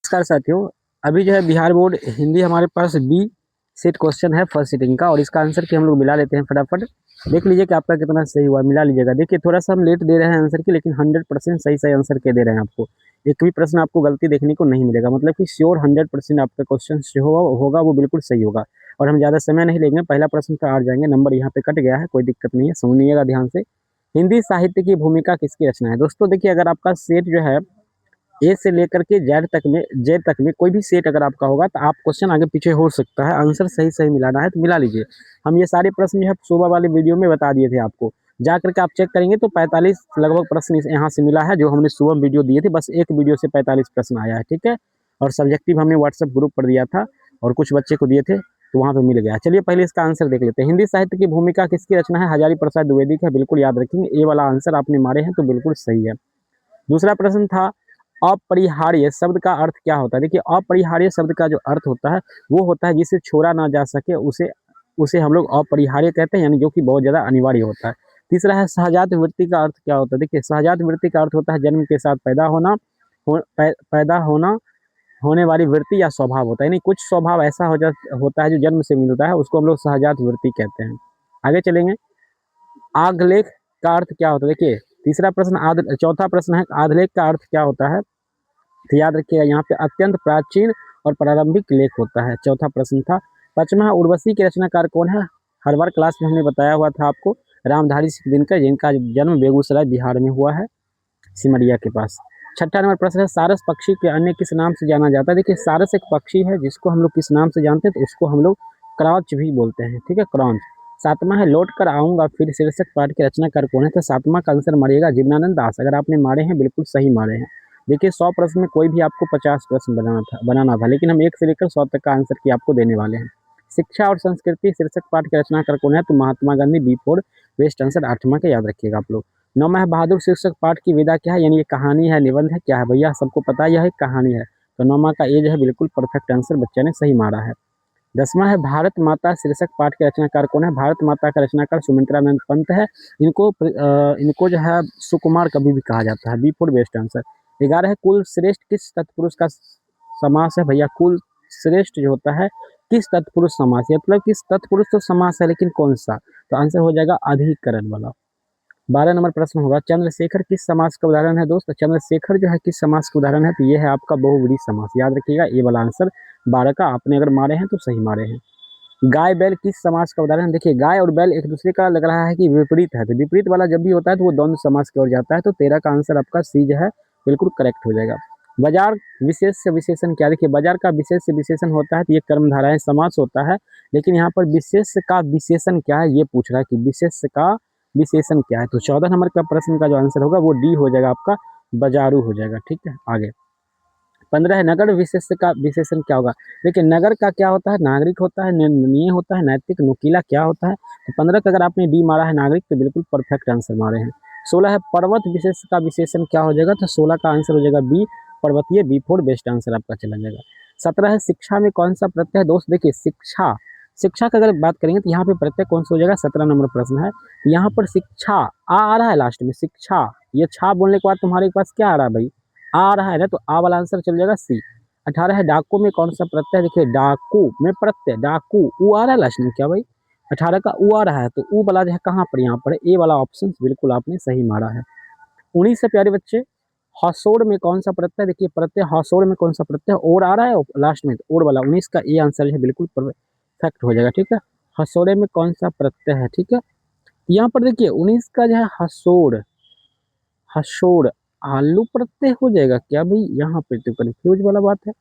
नमस्कार साथियों, अभी जो है बिहार बोर्ड हिंदी हमारे पास बी सेट क्वेश्चन है फर्स्ट सीटिंग का और इसका आंसर की हम लोग मिला लेते हैं फटाफट। देख लीजिए कि आपका कितना सही हुआ, मिला लीजिएगा। देखिए थोड़ा सा हम लेट दे रहे हैं आंसर की, लेकिन 100% सही सही आंसर के दे रहे हैं आपको। एक भी प्रश्न आपको गलती देखने को नहीं मिलेगा, मतलब कि श्योर 100% आपका क्वेश्चन जो होगा वो बिल्कुल सही होगा। और हम ज़्यादा समय नहीं लेंगे, पहला प्रश्न पे आ जाएंगे। नंबर यहाँ पे कट गया है, कोई दिक्कत नहीं है, सुनिएगा ध्यान से। हिंदी साहित्य की भूमिका किसकी रचना है? दोस्तों देखिए, अगर आपका सेट जो है ए से लेकर के जेड तक में कोई भी सेट अगर आपका होगा तो आप क्वेश्चन आगे पीछे हो सकता है, आंसर सही सही मिलाना है तो मिला लीजिए। हम ये सारे प्रश्न जो है सुबह वाले वीडियो में बता दिए थे आपको, जा करके आप चेक करेंगे तो 45 लगभग प्रश्न यहाँ से मिला है, जो हमने सुबह वीडियो दिए थे। बस एक वीडियो से 45 प्रश्न आया है, ठीक है। और सब्जेक्टिव हमने व्हाट्सएप ग्रुप पर दिया था और कुछ बच्चे को दिए थे, तो वहाँ पे मिल गया। चलिए पहले इसका आंसर देख लेते हैं। हिंदी साहित्य की भूमिका किसकी रचना है? हजारी प्रसाद द्विवेदी का, बिल्कुल याद रखेंगे। ए वाला आंसर आपने मारे हैं तो बिल्कुल सही है। दूसरा प्रश्न था, अपरिहार्य शब्द का अर्थ क्या होता है? देखिए, अपरिहार्य शब्द का जो अर्थ होता है वो होता है जिसे छोड़ा ना जा सके, उसे उसे हम लोग अपरिहार्य कहते हैं, यानी जो कि बहुत ज़्यादा अनिवार्य होता है। तीसरा है, सहजात वृत्ति का अर्थ क्या होता है? देखिए, सहजात वृत्ति का अर्थ होता है जन्म के साथ पैदा होना, पैदा होना, होने वाली वृत्ति या स्वभाव होता है, यानी कुछ स्वभाव ऐसा होता है जो जन्म से मिलता है, उसको हम लोग सहजात वृत्ति कहते हैं। आगे चलेंगे। आगलेख का अर्थ क्या होता है? देखिए, तीसरा प्रश्न चौथा प्रश्न है, आधलेख का अर्थ क्या होता है? तो याद रखिएगा, यहाँ पे अत्यंत प्राचीन और प्रारंभिक लेख होता है, चौथा प्रश्न था। पांचवा है, उर्वशी के रचनाकार कौन है? हर बार क्लास में हमने बताया हुआ था आपको, रामधारी सिंह, जिनका जन्म बेगूसराय बिहार में हुआ है, सिमरिया के पास। छठा नंबर प्रश्न है, सारस पक्षी के अन्य किस नाम से जाना जाता है? देखिए, सारस एक पक्षी है जिसको हम लोग किस नाम से जानते हैं, तो उसको हम लोग क्रॉच भी बोलते हैं, ठीक है, क्रॉच। सातवां है, लौट कर आऊंगा फिर शीर्षक पाठ के रचनाकार कौन है? तो सातवां का आंसर मारिएगा जीवनानंद दास। अगर आपने मारे हैं बिल्कुल सही मारे हैं। देखिए, 100 प्रश्न में कोई भी आपको 50 प्रश्न बनाना था, लेकिन हम 1 से लेकर 100 तक का आंसर की आपको देने वाले हैं। शिक्षा और संस्कृति शीर्षक पाठ के रचनाकार कौन है? तो Mahatma Gandhi, B4 best answer 8वां का याद रखिएगा आप लोग। 9वां है, बहादुर शीर्षक पाठ की विधा क्या है? यानी ये कहानी है, निबंध है, क्या है भैया? सबको पता है, यह एक कहानी है। तो 9वां का ए जो है बिल्कुल परफेक्ट आंसर बच्चे ने सही मारा है। 10वां है, भारत माता शीर्षक पाठ के रचनाकार कौन है? भारत माता का रचनाकार सुमित्रानंद पंत है। इनको जो है सुकुमार कवि भी कहा जाता है, B4 बेस्ट आंसर। 11 है, कुल श्रेष्ठ किस तत्पुरुष का समास है? भैया, कुल श्रेष्ठ जो होता है किस तत्पुरुष समास, मतलब किस तत्पुरुष तो समास है, लेकिन कौन सा? तो आंसर हो जाएगा अधिकरण वाला। 12 नंबर प्रश्न होगा, चंद्रशेखर किस समास का उदाहरण है? दोस्त, चंद्रशेखर जो है किस समास का उदाहरण है? तो ये है आपका बहुव्रीहि समास, याद रखिएगा। ये वाला आंसर 12 का आपने अगर मारे हैं तो सही मारे हैं। गाय बैल किस समास का उदाहरण? देखिए, गाय और बैल एक दूसरे का लग रहा है कि विपरीत है, तो विपरीत वाला जब भी होता है तो वो द्वंद्व समास की ओर जाता है। तो 13 का आंसर आपका सी जो है बिल्कुल करेक्ट हो जाएगा। बाजार विशेष से विशेषण क्या? देखिए, बाजार का विशेष से विशेषण होता है तो ये कर्मधाराएं समास होता है, लेकिन यहाँ पर विशेष का विशेषण क्या है ये पूछ रहा है कि विशेष का विशेषण क्या है। तो 14 नंबर का प्रश्न का जो आंसर होगा वो डी हो जाएगा, आपका बाजारू हो जाएगा, ठीक है। आगे 15 है, नगर विशेष का विशेषण क्या होगा? देखिए, नगर का क्या होता है? नागरिक होता है, निंदनीय होता है, नैतिक, नुकीला, क्या होता है? तो 15 का अगर आपने डी मारा है नागरिक, तो बिल्कुल परफेक्ट आंसर मारे हैं। 16 है, पर्वत विशेष का विशेषण क्या हो जाएगा? तो 16 का आंसर हो जाएगा बी पर्वतीय, B4 बेस्ट आंसर आपका चला जाएगा। 17 है, शिक्षा में कौन सा प्रत्यय है? दोस्त देखिए, शिक्षा शिक्षा का अगर बात करेंगे तो यहाँ पे प्रत्यय कौन सा हो जाएगा? 17 नंबर प्रश्न है। यहाँ पर शिक्षा आ रहा है लास्ट में, शिक्षा, ये छा बोलने के बाद तुम्हारे पास क्या आ रहा है भाई? आ रहा है ना, तो आ वाला आंसर चल जाएगा सी। 18 है, डाकू में कौन सा प्रत्यय? देखिए, डाकू में प्रत्यय, डाकू, ऊ आ रहा है लास्ट में क्या भाई? 18 का ऊ आ रहा है, तो ऊ वाला जो है कहाँ पर? यहाँ पर ए वाला ऑप्शन बिल्कुल आपने सही मारा है। 19 से प्यारे बच्चे, हसोड़ में कौन सा प्रत्यय? देखिए, प्रत्यय हसोड़ में कौन सा प्रत्यय? और आ रहा है लास्ट में, तो और वाला 19 का ए आंसर है बिल्कुल परफेक्ट हो जाएगा, ठीक है। हसोड़े में कौन सा प्रत्यय है? ठीक है, यहाँ पर देखिए 19 का जो है हसोड़, हसोड़ आलू प्रत्यय हो जाएगा क्या भाई? यहाँ पे तो कंफ्यूज वाला बात है।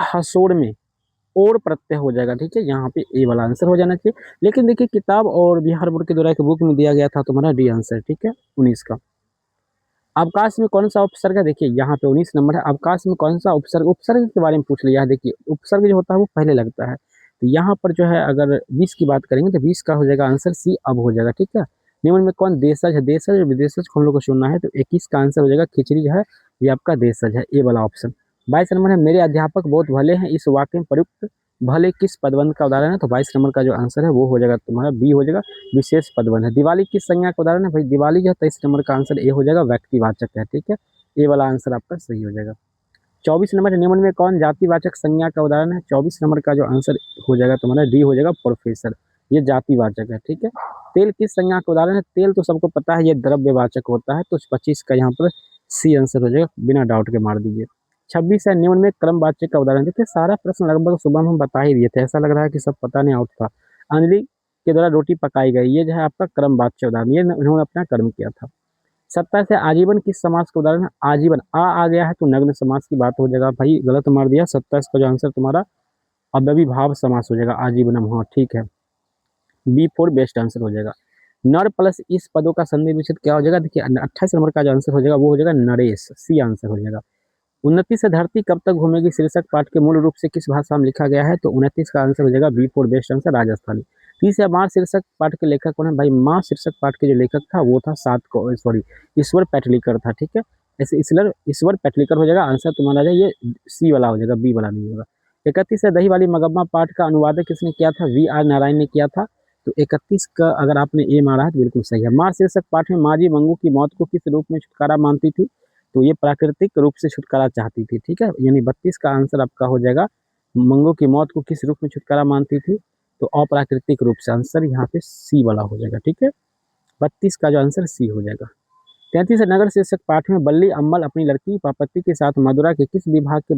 हसोड़ में और प्रत्यय हो जाएगा, ठीक है, यहाँ पे ए वाला आंसर हो जाना चाहिए। लेकिन देखिए, किताब और बिहार बोर्ड के द्वारा एक बुक में दिया गया था तुम्हारा डी आंसर, ठीक है, 19 का। अवकाश में कौन सा उपसर्ग है? देखिए, यहाँ पे 19 नंबर है, अवकाश में कौन सा उपसर्ग, उपसर्ग के बारे में पूछ लिया है। देखिए, उपसर्ग जो होता है वो पहले लगता है, तो यहाँ पर जो है अगर 20 की बात करेंगे तो 20 का हो जाएगा आंसर सी अब हो जाएगा, ठीक है। निम्न में कौन देशज है? देशज और विदेशज को हम लोग को चुनना है, तो 21 का आंसर हो जाएगा खिचड़ी जो है ये आपका देशज है, ए वाला ऑप्शन। 22 नंबर है, मेरे अध्यापक बहुत भले हैं, इस वाक्य में प्रयुक्त भले किस पदबंध का उदाहरण है? तो 22 नंबर का जो आंसर है वो हो जाएगा तुम्हारा बी हो जाएगा, विशेष पदबंध है। दिवाली किस संज्ञा का उदाहरण है? भाई, दिवाली जो है 23 नंबर का आंसर ए हो जाएगा, व्यक्तिवाचक है, ठीक है, ए वाला आंसर आपका सही हो जाएगा। 24 नंबर है, निम्न में कौन जातिवाचक संज्ञा का उदाहरण है? 24 नंबर का जो आंसर हो जाएगा तुम्हारा डी हो जाएगा प्रोफेसर। ये जातिवाचक है, ठीक है। तेल किस संज्ञा का उदाहरण है? तेल तो सबको पता है ये द्रव्यवाचक होता है, तो 25 का यहाँ पर सी आंसर हो जाएगा, बिना डाउट के मार दीजिए। 26 है, निम्न में क्रमवाचक का उदाहरण। देखिए सारा प्रश्न लगभग सुबह में हम बता ही दिए थे, ऐसा लग रहा है कि सब पता नहीं आउट था। अंजलि के द्वारा रोटी पकाई गई, ये जो है आपका क्रमवाच्य उदाहरण, ये उन्होंने अपना कर्म किया था। 27 है, आजीवन किस समास का उदाहरण है? आजीवन आ गया है तो नग्न समास की बात हो जाएगा, भाई गलत मार दिया। 27 का जो आंसर तुम्हारा अव्ययी भाव समास हो जाएगा, आजीवनम। हाँ ठीक है, बी फोर बेस्ट आंसर हो जाएगा। नर प्लस इस पदों का संधि विच्छेद क्या हो जाएगा? देखिए 28 नंबर का जो आंसर हो जाएगा वो हो जाएगा नरेश, सी आंसर हो जाएगा। 29 से धरती कब तक घूमेगी शीर्षक पाठ के मूल रूप से किस भाषा में लिखा गया है? तो 29 का आंसर हो जाएगा B for best answer, Rajasthani. 30 है, माँ शीर्षक पाठ के लेखक कौन है? भाई माँ शीर्षक पाठ के जो लेखक था वो था ईश्वर पेटलीकर था, ठीक है। ऐसे ईश्वर पेटलीकर हो जाएगा, आंसर तुम्हारा जो ये सी वाला हो जाएगा, बी वाला नहीं होगा। 31 है, दही वाली मगम्मा पाठ का अनुवादक किसने किया था? वी आर नारायण ने किया था। तो 31 का अगर आपने ए मारा है तो बिल्कुल सही है। माँ शीर्षक पाठ में माँ जी मंगू की मौत को किस रूप में छुटकारा मानती थी? तो ये प्राकृतिक रूप से छुटकारा चाहती थी, ठीक है। यानी 32 का आंसर आपका हो जाएगा, मंगू की मौत को किस रूप में छुटकारा मानती थी? तो अप्राकृतिक रूप से, आंसर यहाँ पे सी वाला हो जाएगा, ठीक है। 32 का जो आंसर सी हो जाएगा। 33 है, नगर शीर्षक पाठ में बल्ली अम्मल अपनी लड़की पापति के साथ मदुरा के किस विभाग के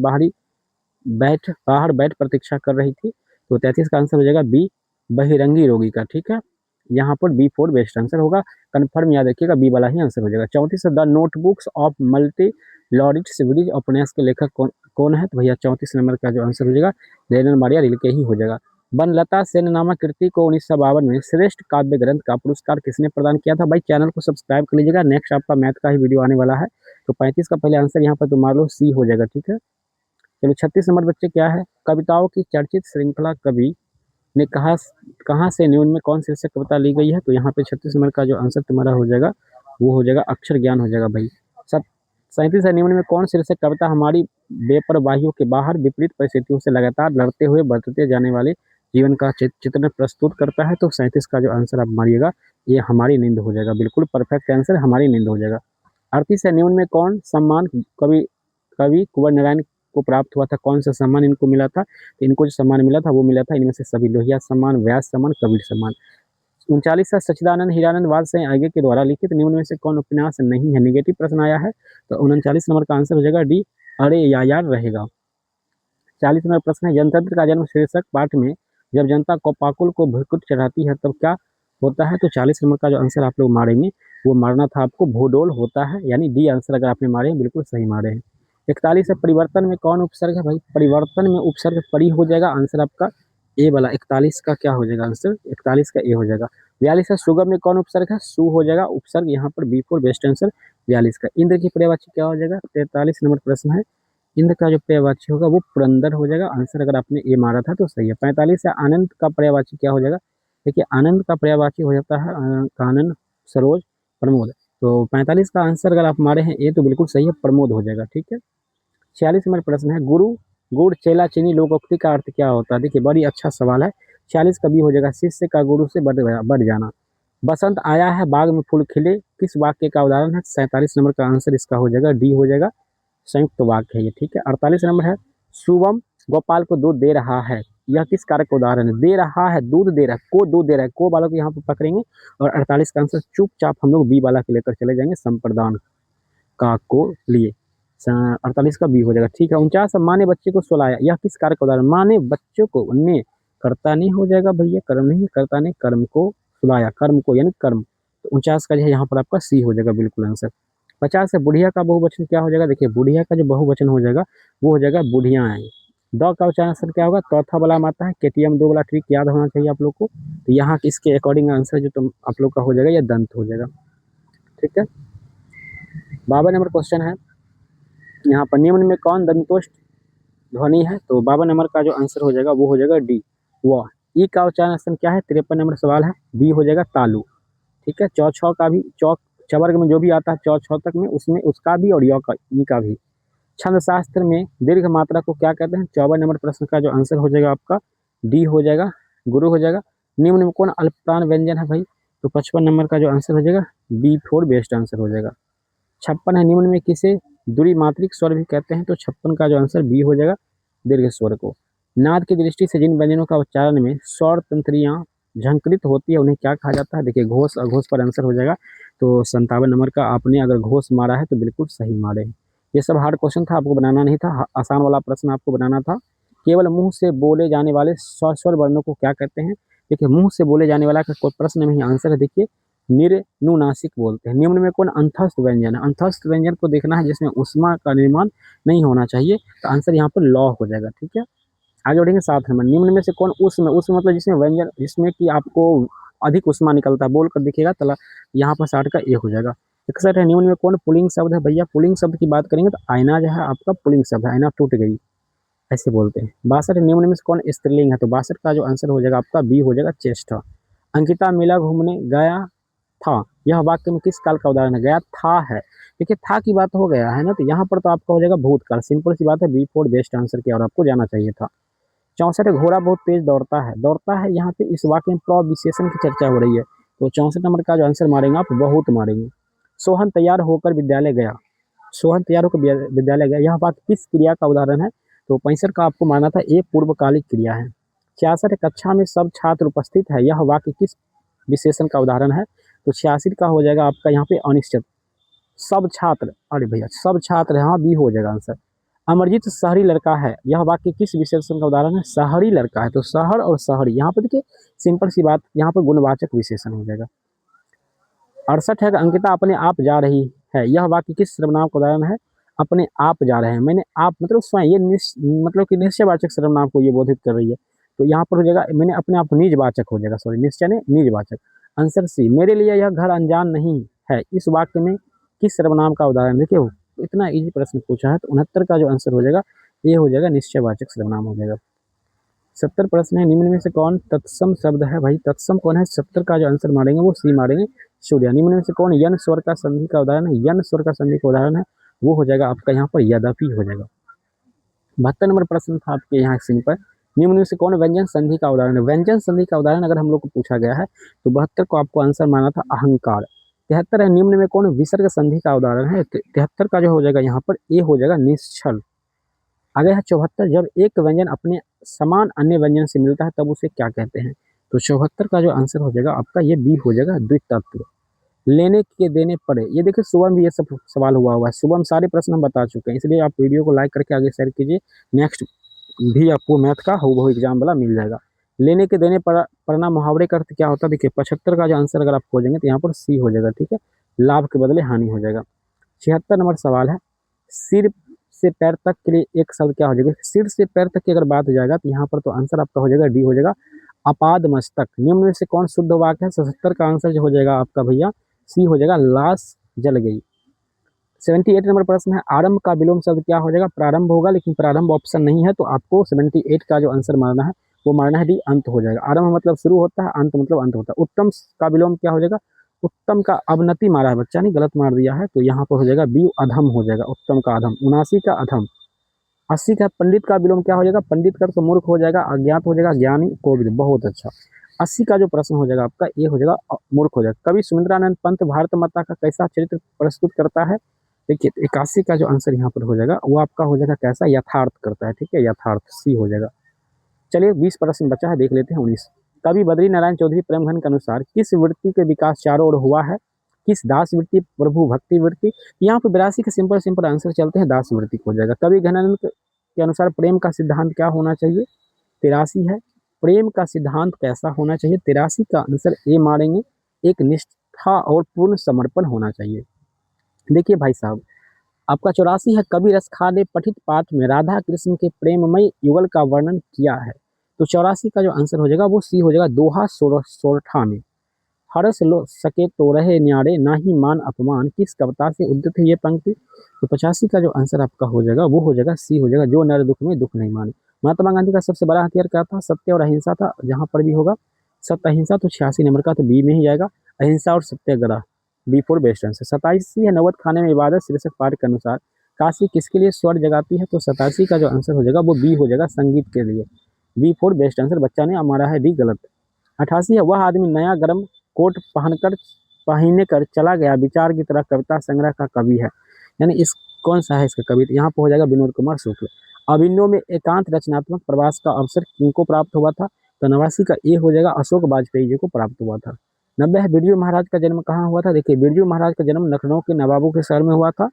बाहर बैठ प्रतीक्षा कर रही थी? तो 33 का आंसर हो जाएगा बी, बहिरंगी रोगी का, ठीक है। यहाँ पर बी फोर बेस्ट आंसर होगा, कन्फर्म याद रखिएगा, बी वाला ही आंसर हो जाएगा। 34 the notebooks of Malte Laurids सिवरेज उपन्यास के लेखक कौन है? तो भैया 34 नंबर का जो आंसर हो जाएगा रेनन मारिया रिल्के ही हो जाएगा। बनलता सेन नामक कृति को 1952 में श्रेष्ठ काव्य ग्रंथ का पुरस्कार किसने प्रदान किया था? भाई चैनल को सब्सक्राइब कर लीजिएगा, नेक्स्ट आपका मैथ का ही वीडियो आने वाला है। तो 35 का पहले आंसर यहाँ पर तुम मान लो सी हो जाएगा, ठीक है। चलो 36 नंबर बच्चे क्या है? कविताओं की चर्चित श्रृंखला कवि ने कहाँ से न्यून में कौन शीर्षक कविता ली गई है? तो यहाँ पे 36 नंबर का जो आंसर तुम्हारा हो जाएगा वो हो जाएगा अक्षर ज्ञान हो जाएगा भाई। 37 है, निम्न में कौन शीर्षक कविता हमारी बेपरवाहियों के बाहर विपरीत परिस्थितियों से लगातार लड़ते हुए बदलते जाने वाले जीवन का चित्रण प्रस्तुत करता है? तो 37 का जो आंसर आप मारिएगा ये हमारी नींद हो जाएगा, बिल्कुल परफेक्ट आंसर हमारी नींद हो जाएगा। 38 है, निम्न में कौन सम्मान कवि कवि कुंवर नारायण को प्राप्त हुआ था? कौन सा सम्मान इनको मिला था? तो इनको जो सम्मान मिला था वो मिला था इनमें से सभी, लोहिया सम्मान, व्यास सम्मान, कबीर सम्मान। 39 है, सच्चिदानंद हीरानंद वाजपेयी आगे के द्वारा लिखित निम्न में से कौन उपन्यास नहीं है? निगेटिव प्रश्न आया है, तो 39 नंबर का आंसर हो जाएगा डी, अरे या यार रहेगा। 40 नंबर प्रश्न है, जनतंत्र का जन्म शीर्षक पाठ में जब जनता कोपाकुल को भुकुट चढ़ाती है तब क्या होता है? तो 40 नंबर का जो आंसर आप लोग मारेंगे वो मारना था आपको भूडोल होता है, यानी डी आंसर अगर आपने मारे हैं बिल्कुल सही मारे हैं। 41 है, परिवर्तन में कौन उपसर्ग है? भाई परिवर्तन में उपसर्ग परी हो जाएगा, आंसर आपका ए वाला। 41 का क्या हो जाएगा आंसर? 41 का ए हो जाएगा। 42 है, सुगम में कौन उपसर्ग है? सु हो जाएगा उपसर्ग, यहाँ पर बी फोर बेस्ट आंसर 42 का। इंद्र की पर्यायवाची क्या हो जाएगा? 43 नंबर प्रश्न है, इंद्र का जो पर्यायवाची होगा वो पुरंदर हो जाएगा, आंसर अगर आपने ए मारा था तो सही है। 45 है, आनंद का पर्यायवाची क्या हो जाएगा? देखिए आनंद का पर्यायवाची हो जाता है कानन, सरोज, प्रमोद। तो 45 का आंसर अगर आप मारे हैं ए तो बिल्कुल सही है, प्रमोद हो जाएगा, ठीक है। 46 नंबर प्रश्न है, गुरु गुड़ चेला चीनी लोकोक्ति का अर्थ क्या होता है? देखिए बड़ी अच्छा सवाल है। 46 का बी हो जाएगा, शिष्य का गुरु से बढ़ जाना। बसंत आया है बाग में फूल खिले किस वाक्य का उदाहरण है? 47 नंबर का आंसर इसका हो जाएगा डी हो जाएगा, संयुक्त वाक्य है ये, ठीक है। 48 नंबर है, शुभम गोपाल को दूध दे रहा है, यह किस कारक का उदाहरण है? दे रहा है, दूध दे रहा है, को दूध दे रहा है, को वालों को यहाँ पर पकड़ेंगे और 48 का आंसर चुपचाप हम लोग बी वाला के लेकर चले जाएंगे, संप्रदान का को लिए। 48 का बी हो जाएगा, ठीक है। 49 माँ ने बच्चे को सुलाया, यह किस कारक का उदाहरण? माँ ने बच्चों को, ने कर्ता नहीं हो जाएगा भैया, कर्म नहीं, कर्ता ने कर्म को सुलाया, कर्म को यानी कर्म। तो 49 का जो है यहाँ पर आपका सी हो जाएगा बिल्कुल आंसर। 50 है, बुढ़िया का बहुवचन क्या हो जाएगा? देखिए बुढ़िया का जो बहुवचन हो जाएगा वो हो जाएगा बुढ़ियाएं। द का उच्चारण आंसर क्या होगा? चौथा वाला आता है, केटीएम 2 वाला ट्रिक याद होना चाहिए आप लोग को। तो यहाँ इसके अकॉर्डिंग आंसर जो तुम आप लोग का हो जाएगा या दंत हो जाएगा, ठीक है। 52 नंबर क्वेश्चन है, यहाँ पर निम्न में कौन दंतोष्ठ ध्वनि है? तो 52 नंबर का जो आंसर हो जाएगा वो हो जाएगा डी, वह। ई का उच्चारण क्या है? 53 नंबर सवाल है, बी हो जाएगा तालु, ठीक है। चौ छौ का भी, चौक चवर्ग में जो भी आता है चौ छौ तक में उसमें उसका भी और य का ई का भी। छंद शास्त्र में दीर्घ मात्रा को क्या कहते हैं? 54 नंबर प्रश्न का जो आंसर हो जाएगा आपका डी हो जाएगा, गुरु हो जाएगा। निम्न में कौन अल्पप्राण व्यंजन है भाई? तो 55 नंबर का जो आंसर हो जाएगा बी फोर बेस्ट आंसर हो जाएगा। 56 है, निम्न में किसे द्विमात्रिक स्वर भी कहते हैं। तो 56 का जो आंसर बी हो जाएगा, दीर्घ स्वर को। नाद की दृष्टि से जिन व्यंजनों का उच्चारण में स्वर तंत्रियां झंकृत होती है उन्हें क्या कहा जाता है? देखिए घोष, अघोष पर आंसर हो जाएगा। तो 57 नंबर का आपने अगर घोष मारा है तो बिल्कुल सही मारे हैं। ये सब हार्ड क्वेश्चन था, आपको बनाना नहीं था, आसान वाला प्रश्न आपको बनाना था। केवल मुंह से बोले जाने वाले स्वर वर्णों को क्या कहते हैं? देखिए मुंह से बोले जाने वाला का कोई प्रश्न में ही आंसर है। देखिए निर्नुनासिक बोलते हैं। निम्न में कौन अंतस्थ व्यंजन है? अंतस्थ व्यंजन को देखना है जिसमें उष्मा का निर्माण नहीं होना चाहिए, तो आंसर यहाँ पर लौ हो जाएगा। ठीक है, आगे बढ़ेंगे। 7 नंबर, निम्न में से कौन उष्म, उष्म मतलब जिसमें व्यंजन, जिसमें कि आपको अधिक उष्मा निकलता है, बोल कर दिखेगा तला, यहाँ पर 60 का ए हो जाएगा। 61 है, निम्न में कौन पुल्लिंग शब्द है? भैया पुल्लिंग शब्द की बात करेंगे तो आईना जो है आपका पुल्लिंग शब्द है, आईना टूट गई ऐसे बोलते हैं। 62 निम्न में से कौन स्त्रीलिंग है? तो 62 का जो आंसर हो जाएगा आपका बी हो जाएगा, चेष्टा। अंकिता मेला घूमने गया था, यह वाक्य में किस काल का उदाहरण है? गया था है, देखिए था की बात हो गया है ना, तो यहाँ पर तो आपका हो जाएगा भूतकाल। सिंपल सी बात है, बी फोर बेस्ट आंसर किया और आपको जाना चाहिए था। 64 घोड़ा बहुत तेज दौड़ता है, दौड़ता है यहाँ पे इस वाक्य में प्र विशेषण की चर्चा हो रही है, तो 64 नंबर का जो आंसर मारेंगे आप बहुत मारेंगे। सोहन तैयार होकर विद्यालय गया, सोहन तैयार होकर विद्यालय गया, यह वाक्य किस क्रिया का उदाहरण है? तो 65 का आपको माना था एक पूर्वकालिक क्रिया है। 66 कक्षा में सब छात्र उपस्थित है, यह वाक्य किस विशेषण का उदाहरण है? तो 86 का हो जाएगा आपका यहाँ पे अनिश्चित। सब छात्र, अरे भैया सब छात्र, हाँ बी हो जाएगा आंसर। अमरजीत शहरी लड़का है, यह वाक्य किस विशेषण का उदाहरण है? शहरी लड़का है, तो शहर और शहरी, यहाँ पर देखिए सिंपल सी बात, यहाँ पर गुणवाचक विशेषण हो जाएगा। 68 है, अंकिता अपने आप जा रही है, यह वाक्य किस सर्वनाम का उदाहरण है? अपने आप जा रहे हैं, मैंने आप मतलब स्वयं, ये मतलब कि निश्चयवाचक सर्वनाम को ये बोधित कर रही है, तो यहाँ पर हो जाएगा मैंने अपने आप, निजवाचक हो जाएगा, सॉरी निश्चय ने निजवाचक। आंसर सी, मेरे लिए यह घर अनजान नहीं है, इस वाक्य में किस सर्वनाम का उदाहरण? देखिए इतना इजी प्रश्न पूछा है, तो 69 का जो आंसर हो जाएगा ये हो जाएगा निश्चयवाचक सर्वनाम हो जाएगा। 70 प्रश्न है, निम्न में से कौन तत्सम शब्द है? भाई तत्सम कौन है? 70 का जो आंसर मारेंगे वो सी मारेंगे, सूर्य। निम्न में से कौन यन स्वर का संधि का उदाहरण है? यन स्वर का संधि का उदाहरण है वो हो जाएगा आपका यहाँ पर यद्यपि हो जाएगा। 72 नंबर प्रश्न था आपके यहाँ सिंपल, निम्न में से कौन व्यंजन संधि का उदाहरण है? व्यंजन संधि का उदाहरण अगर हम लोग को पूछा गया है तो 72 को आपको आंसर माना था अहंकार। 73 है, निम्न में कौन विसर्ग संधि का उदाहरण है? 73 का जो हो जाएगा यहाँ पर ए हो जाएगा निश्चल। आगे है 74, जब एक व्यंजन अपने समान अन्य व्यंजन से मिलता है तब उसे क्या कहते हैं? तो 74 का जो आंसर हो जाएगा आपका ये बी हो जाएगा, द्वितत्व। लेने के देने पड़े, ये देखिए सुबह भी ये सब सवाल हुआ है, सुबह में सारे प्रश्न हम बता चुके हैं, इसलिए आप वीडियो को लाइक करके आगे शेयर कीजिए, नेक्स्ट भी आपको मैथ का हूबहू एग्जाम वाला मिल जाएगा। लेने के देने पड़ना मुहावरे का अर्थ क्या होता है? देखिए 75 का जो आंसर अगर आप खोजेंगे तो यहाँ पर सी हो जाएगा, ठीक है, लाभ के बदले हानि हो जाएगा। 76 नंबर सवाल है, सिर से पैर तक के लिए एक शब्द क्या हो जाएगा? सिर से पैर तक की अगर बात हो जाएगा तो यहाँ पर तो आंसर आपका हो जाएगा डी हो जाएगा, अपाद मस्तक। निम्न में से कौन शुद्ध वाक्य है? 77 का आंसर जो हो जाएगा आपका भैया सी हो जाएगा, लाश जल गई। 78 नंबर प्रश्न है, आरंभ का विलोम शब्द क्या हो जाएगा? प्रारंभ होगा, लेकिन प्रारंभ ऑप्शन नहीं है, तो आपको 78 का जो आंसर मारना है वो मारना है डी, अंत हो जाएगा। आरंभ मतलब शुरू होता है, अंत मतलब अंत होता है। उत्तम का विलोम क्या हो जाएगा? उत्तम का अवनति मारा है बच्चा ने, गलत मार दिया है, तो यहाँ पर हो जाएगा बी, अधम हो जाएगा, उत्तम का अधम। 79 का अधम। 80 का पंडित का विलोम क्या हो जाएगा? पंडित कर तो मूर्ख हो जाएगा, अज्ञात हो जाएगा, ज्ञानी कोविद, बहुत अच्छा। 80 का जो प्रश्न हो जाएगा आपका ये हो जाएगा मूर्ख हो जाएगा। कवि सुरेंद्रानंद पंत भारत माता का कैसा चरित्र प्रस्तुत करता है? देखिए 81 का जो आंसर यहाँ पर हो जाएगा वो आपका हो जाएगा कैसा? यथार्थ करता है, ठीक है, यथार्थ, सी हो जाएगा। चलिए 20 प्रश्न बचा है, देख लेते हैं 19। कवि बद्री नारायण चौधरी प्रेमघन के अनुसार किस वृत्ति के विकास चारों ओर हुआ है? किस दास वृत्ति, प्रभु भक्ति वृत्ति? यहाँ पर 82 का सिंपल सिंपल आंसर चलते हैं, दास वृत्ति हो जाएगा। कवि घनानंद के अनुसार प्रेम का सिद्धांत क्या होना चाहिए? 83 है, प्रेम का सिद्धांत कैसा होना चाहिए? 83 का आंसर ए मारेंगे, एक निष्ठा और पूर्ण समर्पण होना चाहिए। देखिए भाई साहब आपका 84 है, कवि रसखा ने पठित पाठ में राधा कृष्ण के प्रेममय युगल का वर्णन किया है, तो 84 का जो आंसर हो जाएगा वो सी हो जाएगा, दोहा सोरठा में। हरस लो सके तो रहे न्यारे, ना ही मान अपमान, किस कविता से उद्धृत है ये पंक्ति? तो 85 का जो आंसर आपका हो जाएगा वो हो जाएगा सी हो जाएगा, जो नर दुख में दुख नहीं माने। महात्मा गांधी का सबसे बड़ा हथियार क्या था? सत्य और अहिंसा था, जहां पर भी होगा सत्य अहिंसा, तो 86 नंबर का तो बी में ही जाएगा, अहिंसा और सत्याग्रह, बी फोर बेस्ट आंसर। 27 है, नवद खाने में इबादत शीर्षक पाठ के अनुसार काशी किसके लिए स्वर जगाती है? तो 87 का जो आंसर हो जाएगा वो बी हो जाएगा, संगीत के लिए, बी फोर बेस्ट आंसर। बच्चा ने हमारा है डी गलत। 88 है, वह आदमी नया गर्म कोट पहने कर चला गया, विचार की तरह कविता संग्रह का कवि है, यानी इस कौन सा है इसका कवि? यहाँ पर हो जाएगा विनोद कुमार शुक्ल। अभिनव में एकांत रचनात्मक प्रवास का अवसर किनको प्राप्त हुआ था? तो 89 का ए हो जाएगा अशोक वाजपेयी जी को प्राप्त हुआ था। 90 है बिरजू महाराज का जन्म कहाँ हुआ था? देखिए बिरजू महाराज का जन्म लखनऊ के नवाबों के शहर में हुआ था।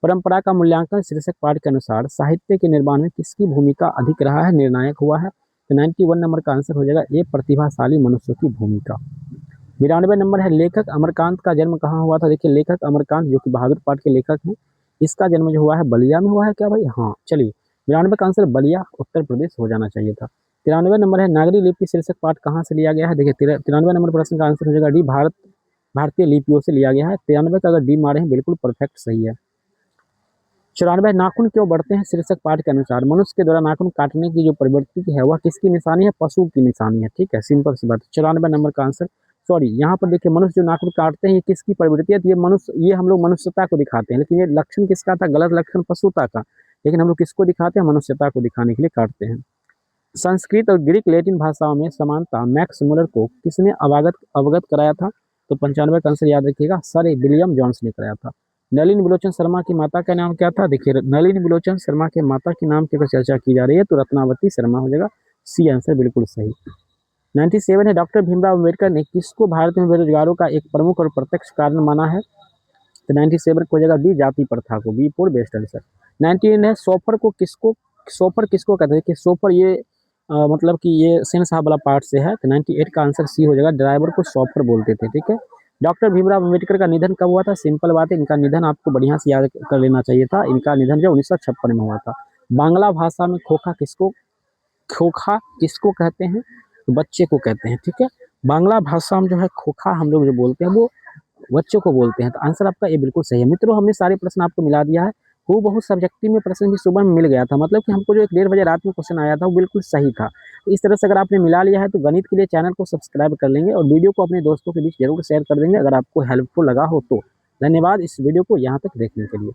परंपरा का मूल्यांकन शीर्षक पाठ के अनुसार साहित्य के निर्माण में किसकी भूमिका अधिक रहा है, निर्णायक हुआ है? तो 91 नंबर का आंसर हो जाएगा ए प्रतिभाशाली मनुष्य की भूमिका। 92 नंबर है लेखक अमरकांत का जन्म कहाँ हुआ था? देखिए लेखक अमरकांत जो कि बहादुर पाठ के लेखक हैं, इसका जन्म जो हुआ है बलिया में हुआ है क्या भाई? हाँ चलिए 92 का आंसर बलिया उत्तर प्रदेश हो जाना चाहिए था। 93 नंबर है नागरी लिपि शीर्षक पाठ कहाँ से लिया गया है? देखिए 93 नंबर प्रश्न का आंसर हो जाएगा डी भारतीय लिपियों से लिया गया है। 93 का अगर डी मारे हैं बिल्कुल परफेक्ट सही है। 94 नाखून क्यों बढ़ते हैं शीर्षक पाठ के अनुसार? मनुष्य के द्वारा नाखून काटने की जो प्रवृत्ति है वह किसकी निशानी है? पशु की निशानी है। ठीक है, सिंपल सी बात। 94 नंबर का आंसर सॉरी यहाँ पर देखिए मनुष्य जो नाखून काटते हैं ये किसकी प्रवृत्ति है? ये हम लोग मनुष्यता को दिखाते हैं, लेकिन ये लक्षण किसका था? गलत लक्षण पशुता का। लेकिन हम लोग किसको दिखाते हैं? मनुष्यता को दिखाने के लिए काटते हैं। संस्कृत और ग्रीक लैटिन भाषाओं में समानता मैक्स मुलर को किसने अवगत कराया था? तो 95 का आंसर याद रखिएगा सर विलियम जॉन्स ने कराया था। नलिनी बिलोचन शर्मा की माता का नाम क्या था? देखिए नलिनी बिलोचन शर्मा के माता के नाम की अगर चर्चा की जा रही है तो रत्नावती शर्मा हो जाएगा सी आंसर बिल्कुल सही। 97 है डॉक्टर भीमराव अम्बेडकर ने किसको भारत में बेरोजगारों का एक प्रमुख और प्रत्यक्ष कारण माना है? तो 97 को हो जाएगा बी जाति प्रथा को, बी फॉर बेस्ट आंसर। 99 है सोफर किसको कहते हैं? कि सोफर ये मतलब कि ये सेन साहब वाला पार्ट से है। तो 98 का आंसर सी हो जाएगा ड्राइवर को शॉफर बोलते थे। ठीक है, डॉक्टर भीमराव अम्बेडकर का निधन कब हुआ था? सिंपल बात है, इनका निधन आपको बढ़िया से याद कर लेना चाहिए था। इनका निधन जो 1956 में हुआ था। बांग्ला भाषा में खोखा किसको कहते हैं? तो बच्चे को कहते हैं। ठीक है, बांग्ला भाषा में जो है खोखा हम लोग जो बोलते हैं वो बच्चों को बोलते हैं। तो आंसर आपका ये बिल्कुल सही है। मित्रों हमने सारे प्रश्न आपको मिला दिया है। बहुत सब्जेक्टिव में प्रश्न भी सुबह में मिल गया था, मतलब कि हमको जो 1 बजे रात में क्वेश्चन आया था वो बिल्कुल सही था। तो इस तरह से अगर आपने मिला लिया है तो गणित के लिए चैनल को सब्सक्राइब कर लेंगे और वीडियो को अपने दोस्तों के बीच जरूर शेयर कर देंगे अगर आपको हेल्पफुल लगा हो तो। धन्यवाद इस वीडियो को यहाँ तक देखने के लिए।